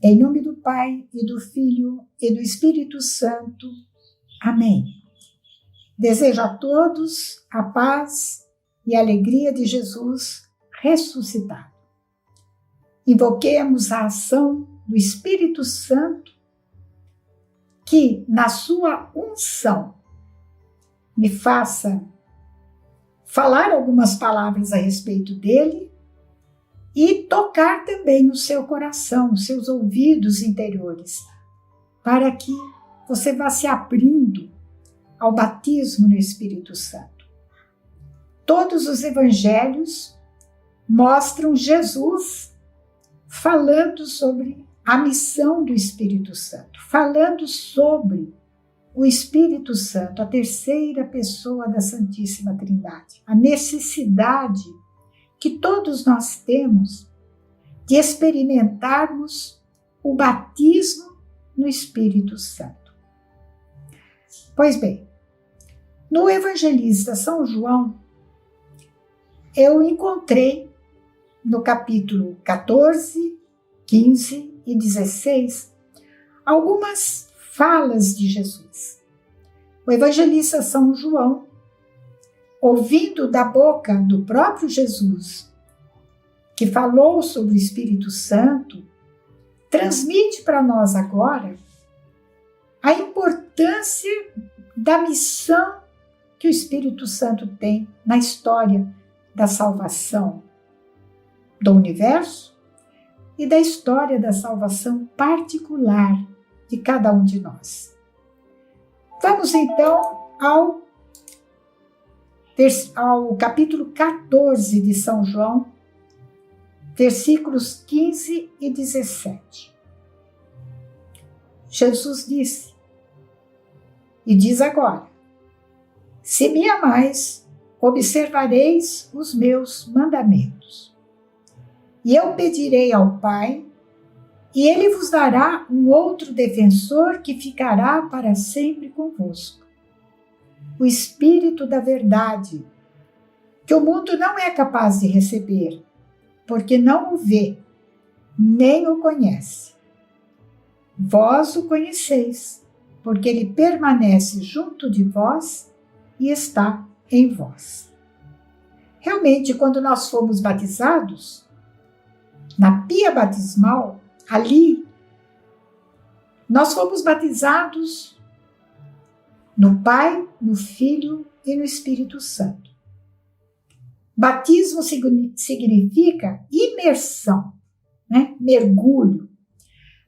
Em nome do Pai, e do Filho, e do Espírito Santo. Amém. Desejo a todos a paz e a alegria de Jesus ressuscitado. Invoquemos a ação do Espírito Santo, que, na sua unção, me faça falar algumas palavras a respeito dele e tocar também no seu coração, nos seus ouvidos interiores, para que você vá se abrindo ao batismo no Espírito Santo. Todos os evangelhos mostram Jesus falando sobre a missão do Espírito Santo, falando sobre o Espírito Santo, a terceira pessoa da Santíssima Trindade, a necessidade que todos nós temos de experimentarmos o batismo no Espírito Santo. Pois bem, no evangelista São João, eu encontrei no capítulo 14, 15 e 16 algumas falas de Jesus. O evangelista São João, ouvindo da boca do próprio Jesus, que falou sobre o Espírito Santo, transmite para nós agora a importância da missão que o Espírito Santo tem na história da salvação do universo e da história da salvação particular de cada um de nós. Vamos então ao capítulo 14 de São João, versículos 15 e 17. Jesus disse, e diz agora: se me amais, observareis os meus mandamentos. E eu pedirei ao Pai, e ele vos dará um outro defensor que ficará para sempre convosco. O Espírito da verdade, que o mundo não é capaz de receber, porque não o vê, nem o conhece. Vós o conheceis, porque ele permanece junto de vós e está em vós. Realmente, quando nós fomos batizados, na pia batismal, ali, nós fomos batizados no Pai, no Filho e no Espírito Santo. Batismo significa imersão, né? Mergulho.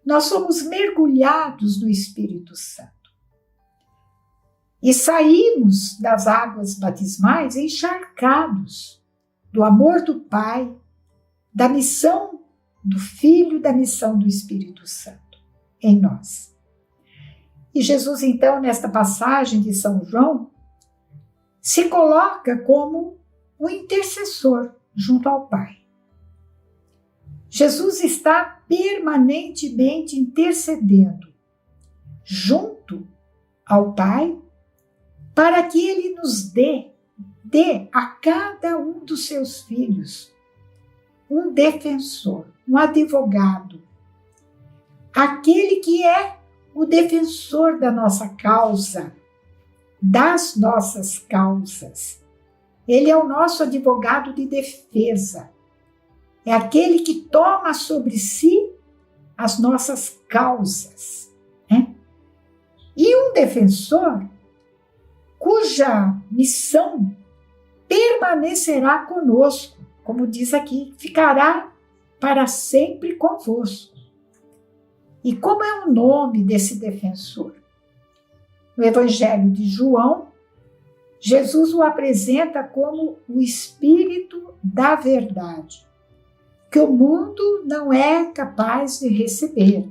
Nós somos mergulhados no Espírito Santo. E saímos das águas batismais encharcados do amor do Pai, da missão do Filho, da missão do Espírito Santo em nós. E Jesus, então, nesta passagem de São João, se coloca como o intercessor junto ao Pai. Jesus está permanentemente intercedendo junto ao Pai para que Ele nos dê a cada um dos seus filhos um defensor, um advogado, aquele que é o defensor da nossa causa, das nossas causas. Ele é o nosso advogado de defesa. É aquele que toma sobre si as nossas causas, né? E um defensor cuja missão permanecerá conosco, como diz aqui, ficará para sempre convosco. E como é o nome desse defensor? No Evangelho de João, Jesus o apresenta como o Espírito da verdade, que o mundo não é capaz de receber.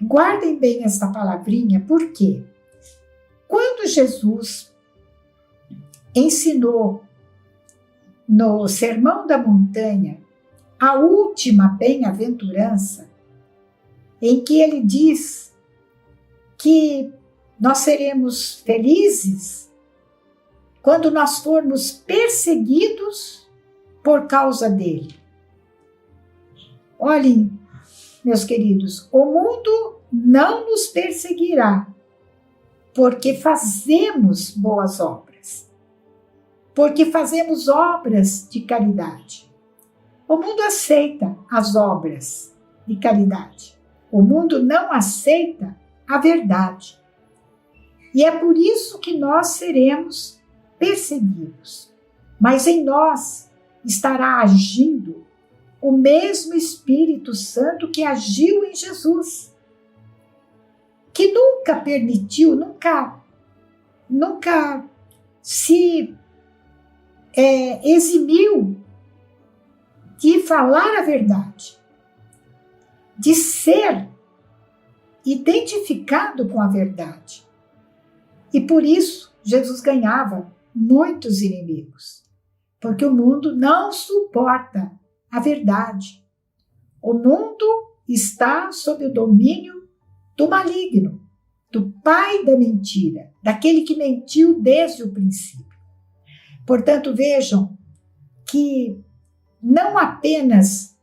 Guardem bem essa palavrinha, porque quando Jesus ensinou no Sermão da Montanha a última bem-aventurança, em que ele diz que nós seremos felizes quando nós formos perseguidos por causa dele. Olhem, meus queridos, o mundo não nos perseguirá, porque fazemos boas obras, porque fazemos obras de caridade. O mundo aceita as obras de caridade. O mundo não aceita a verdade. E é por isso que nós seremos perseguidos. Mas em nós estará agindo o mesmo Espírito Santo que agiu em Jesus, que nunca permitiu, nunca se eximiu de falar a verdade, de ser identificado com a verdade. E por isso Jesus ganhava muitos inimigos, porque o mundo não suporta a verdade. O mundo está sob o domínio do maligno, do pai da mentira, daquele que mentiu desde o princípio. Portanto, vejam que não apenas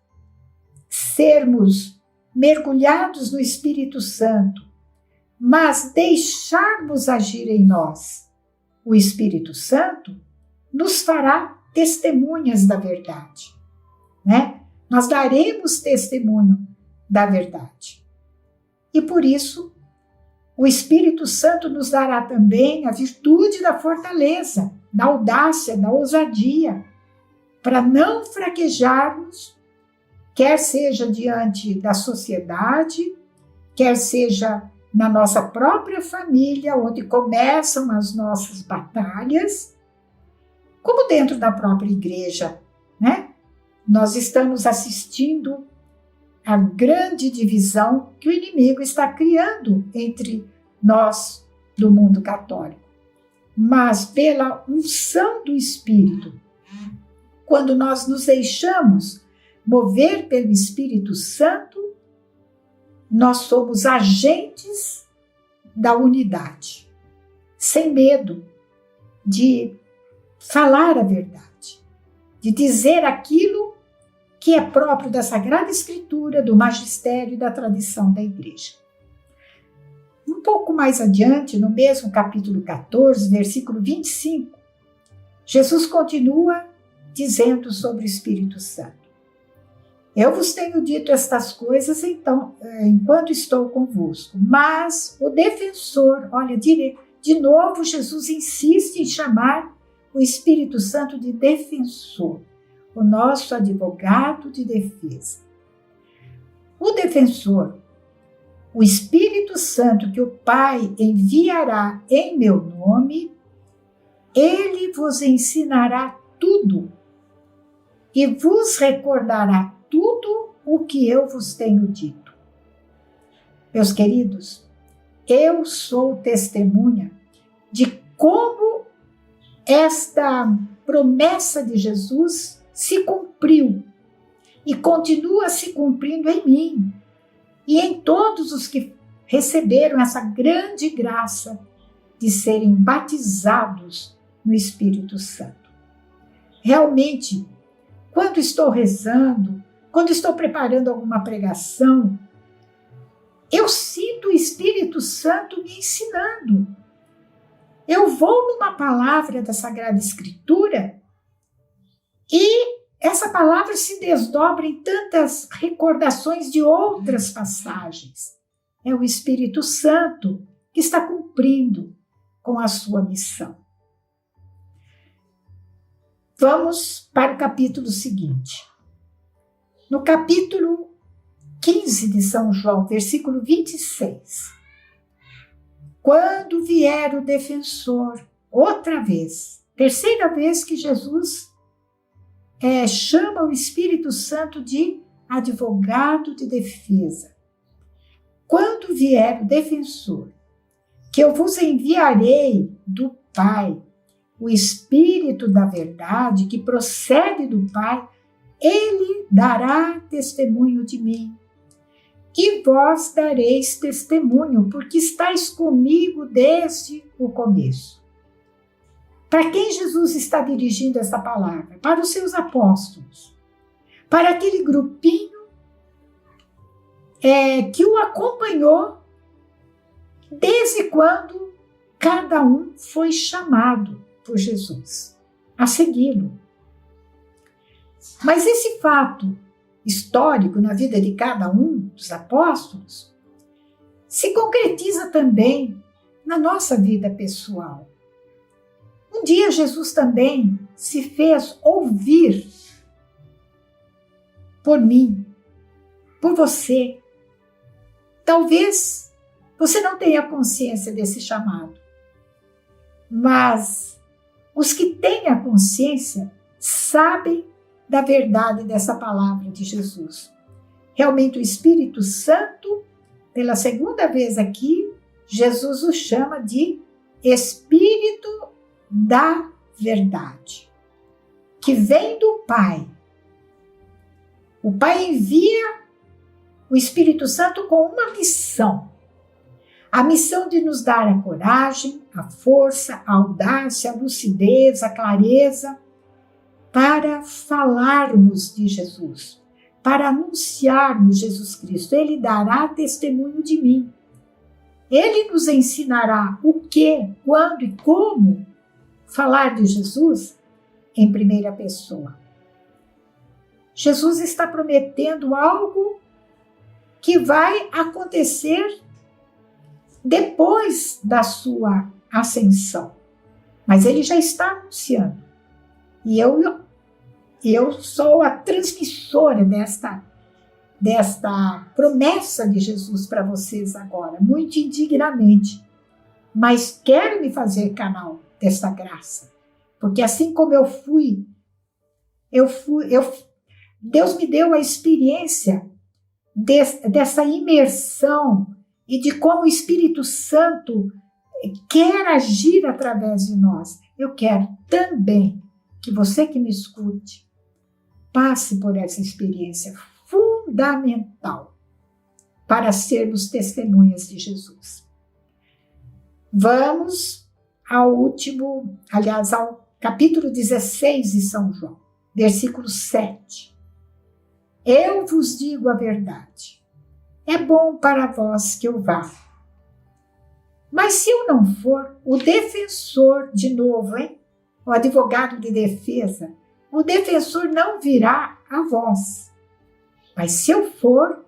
sermos mergulhados no Espírito Santo, mas deixarmos agir em nós o Espírito Santo, nos fará testemunhas da verdade, né? Nós daremos testemunho da verdade. E por isso, o Espírito Santo nos dará também a virtude da fortaleza, da audácia, da ousadia, para não fraquejarmos, quer seja diante da sociedade, quer seja na nossa própria família, onde começam as nossas batalhas, como dentro da própria igreja, né? Nós estamos assistindo a grande divisão que o inimigo está criando entre nós do mundo católico. Mas pela unção do Espírito, quando nós nos deixamos mover pelo Espírito Santo, nós somos agentes da unidade, sem medo de falar a verdade, de dizer aquilo que é próprio da Sagrada Escritura, do magistério e da tradição da Igreja. Um pouco mais adiante, no mesmo capítulo 14, versículo 25, Jesus continua dizendo sobre o Espírito Santo. Eu vos tenho dito estas coisas enquanto estou convosco, mas o defensor, olha, de novo Jesus insiste em chamar o Espírito Santo de defensor, o nosso advogado de defesa. O defensor, o Espírito Santo que o Pai enviará em meu nome, ele vos ensinará tudo e vos recordará tudo o que eu vos tenho dito. Meus queridos, eu sou testemunha de como esta promessa de Jesus se cumpriu e continua se cumprindo em mim e em todos os que receberam essa grande graça de serem batizados no Espírito Santo. Realmente, quando estou rezando, quando estou preparando alguma pregação, eu sinto o Espírito Santo me ensinando. Eu vou numa palavra da Sagrada Escritura e essa palavra se desdobra em tantas recordações de outras passagens. É o Espírito Santo que está cumprindo com a sua missão. Vamos para o capítulo seguinte. No capítulo 15 de São João, versículo 26. Quando vier o defensor, outra vez, terceira vez que Jesus chama o Espírito Santo de advogado de defesa. Quando vier o defensor, que eu vos enviarei do Pai, o Espírito da verdade que procede do Pai, ele dará testemunho de mim. E vós dareis testemunho, porque estáis comigo desde o começo. Para quem Jesus está dirigindo essa palavra? Para os seus apóstolos. Para aquele grupinho que o acompanhou desde quando cada um foi chamado por Jesus a segui-lo. Mas esse fato histórico na vida de cada um dos apóstolos se concretiza também na nossa vida pessoal. Um dia Jesus também se fez ouvir por mim, por você. Talvez você não tenha consciência desse chamado, mas os que têm a consciência sabem da verdade dessa palavra de Jesus. Realmente o Espírito Santo, pela segunda vez aqui, Jesus o chama de Espírito da verdade, que vem do Pai. O Pai envia o Espírito Santo com uma missão. A missão de nos dar a coragem, a força, a audácia, a lucidez, a clareza para falarmos de Jesus, para anunciarmos Jesus Cristo. Ele dará testemunho de mim. Ele nos ensinará o que, quando e como falar de Jesus em primeira pessoa. Jesus está prometendo algo que vai acontecer depois da sua ascensão. Mas ele já está anunciando. E eu sou a transmissora desta promessa de Jesus para vocês agora, muito indignamente. Mas quero me fazer canal desta graça. Porque assim como Deus me deu a experiência dessa imersão e de como o Espírito Santo quer agir através de nós. Eu quero também que você que me escute passe por essa experiência fundamental para sermos testemunhas de Jesus. Vamos ao capítulo 16 de São João, versículo 7. Eu vos digo a verdade. É bom para vós que eu vá. Mas se eu não for, o defensor, de novo, o advogado de defesa, o defensor não virá a vós. Mas se eu for,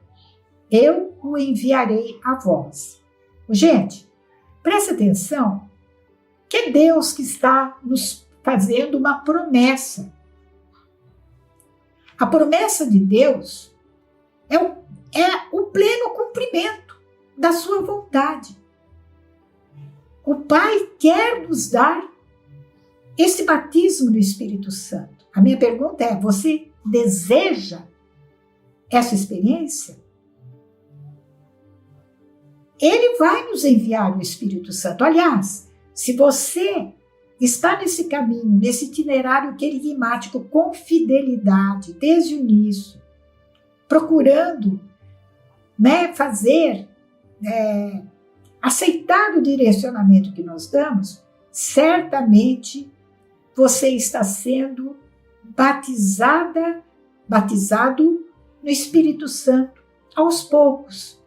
eu o enviarei a vós. Gente, presta atenção, que é Deus que está nos fazendo uma promessa. A promessa de Deus é o pleno cumprimento da sua vontade. O Pai quer nos dar esse batismo do Espírito Santo. A minha pergunta é, você deseja essa experiência? Ele vai nos enviar o Espírito Santo. Aliás, se você está nesse caminho, nesse itinerário querigmático com fidelidade, desde o início, procurando aceitar o direcionamento que nós damos, certamente você está sendo batizado no Espírito Santo aos poucos.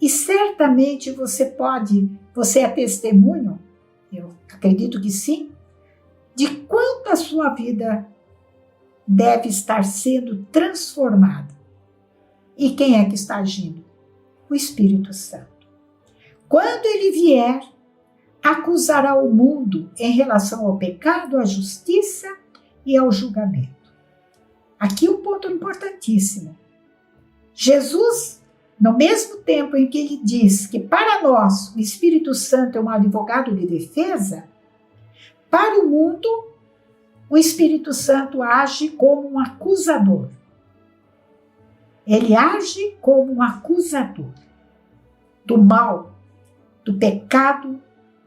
E certamente você é testemunho, eu acredito que sim, de quanto a sua vida deve estar sendo transformada. E quem é que está agindo? O Espírito Santo. Quando ele vier, acusará o mundo em relação ao pecado, à justiça e ao julgamento. Aqui um ponto importantíssimo. Jesus, no mesmo tempo em que ele diz que para nós o Espírito Santo é um advogado de defesa, para o mundo o Espírito Santo age como um acusador. Ele age como um acusador do mal, do pecado,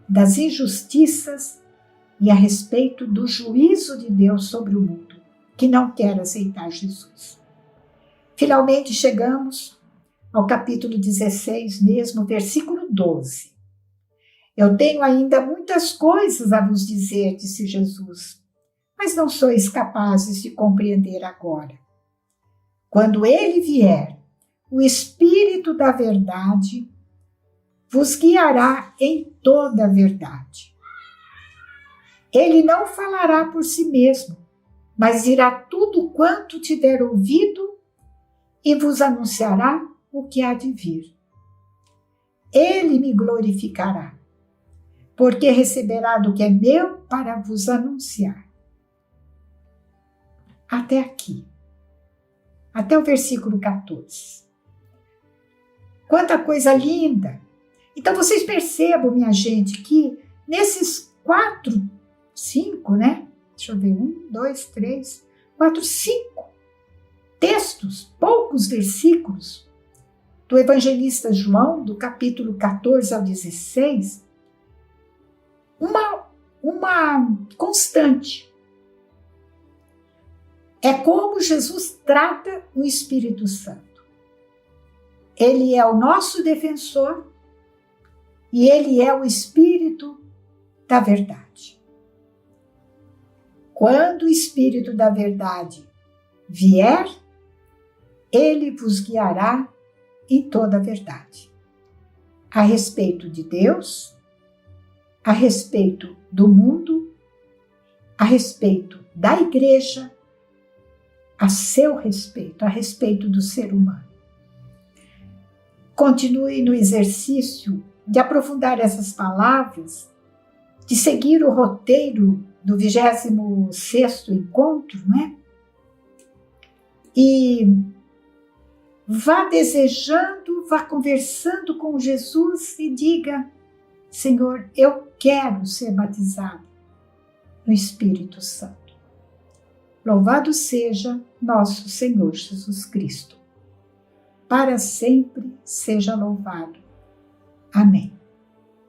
das injustiças e a respeito do juízo de Deus sobre o mundo, que não quer aceitar Jesus. Finalmente chegamos ao capítulo 16 mesmo, versículo 12. Eu tenho ainda muitas coisas a vos dizer, disse Jesus, mas não sois capazes de compreender agora. Quando ele vier, o Espírito da verdade vos guiará em toda a verdade. Ele não falará por si mesmo, mas dirá tudo quanto te der ouvido e vos anunciará o que há de vir. Ele me glorificará, porque receberá do que é meu para vos anunciar. Até aqui, até o versículo 14. Quanta coisa linda! Então vocês percebam, minha gente, que nesses 5, né? Deixa eu ver, 1, 2, 3, 4, 5 textos, poucos versículos do evangelista João, do capítulo 14 ao 16, uma constante. É como Jesus trata o Espírito Santo. Ele é o nosso defensor e ele é o Espírito da verdade. Quando o Espírito da verdade vier, ele vos guiará em toda a verdade. A respeito de Deus, a respeito do mundo, a respeito da igreja, a seu respeito, a respeito do ser humano. Continue no exercício de aprofundar essas palavras, de seguir o roteiro do 26º encontro, né? E vá desejando, vá conversando com Jesus e diga: Senhor, eu quero ser batizado no Espírito Santo. Louvado seja nosso Senhor Jesus Cristo. Para sempre seja louvado. Amém.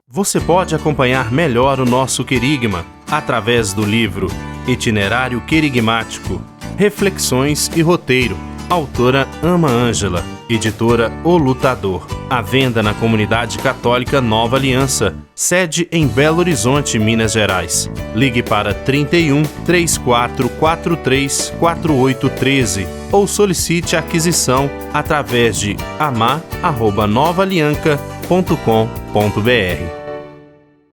Você pode acompanhar melhor o nosso querigma através do livro Itinerário Querigmático, Reflexões e Roteiro, autora Ama Ângela, editora O Lutador. À venda na Comunidade Católica Nova Aliança, sede em Belo Horizonte, Minas Gerais. Ligue para 31 3443 4813 ou solicite a aquisição através de amar@novaalianca.com.br.